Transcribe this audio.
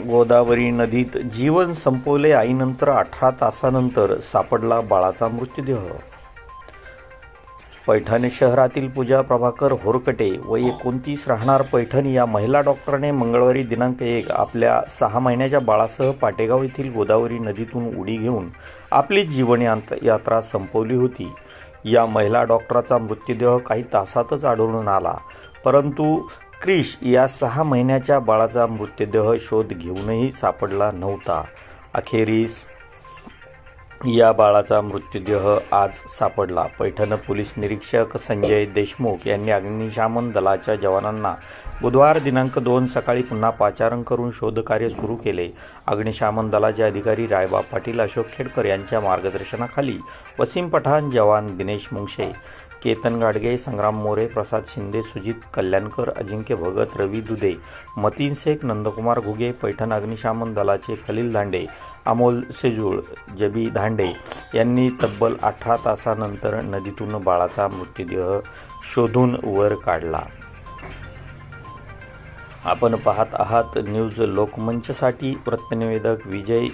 गोदावरी नदीत जीवन संपवले आईनंतर 18 तासानंतर सापडला बाळाचा मृतदेह। पैठण शहरातील पूजा प्रभाकर होरकटे वय 29 राहणार पैठण या महिला डॉक्टरने मंगळवारी दिनांक 1 आपल्या 6 महिन्याच्या बाळासह पाटेगाव येथील गोदावरी नदीतून उडी घेऊन आपली जीवन यात्रा संपवली होती। या महिला डॉक्टरचा मृतदेह काही तासातच आढळून आला, परंतु क्रिश या 6 महिन्याच्या बाळाचा मृतदेह शोध घेऊनही सापडला नव्हता। अखेरीस या बाळाचा मृतदेह आज सापडला। पैठण पोलीस निरीक्षक संजय देशमुख यांनी अग्निशमन दलाच्या जवानांना बुधवार दिनांक 2 सकाळी पुन्हा पाचारण करून शोधकार्य सुरू केले। अग्निशमन दलाचे अधिकारी रायबा पाटील, अशोक खेडकर यांच्या मार्गदर्शनाखाली वसीम पठाण, जवान दिनेश मुंगशे, केतन गाडगे, संग्राम मोरे, प्रसाद शिंदे, सुजित कल्याणकर, अजिंक्य भगत, रवी दुधे, मतीन शेख, नंदकुमार घुगे, पैठण अग्निशमन दलाचे खलील धांडे, अमोल सेजूळ, जबी धांडे यांनी तब्बल 18 तासानंतर नदीतून बाळाचा मृतदेह शोधून वर काढला। आपण पाहत आहात न्यूज लोकमंचसाठी वृत्तनिवेदक विजय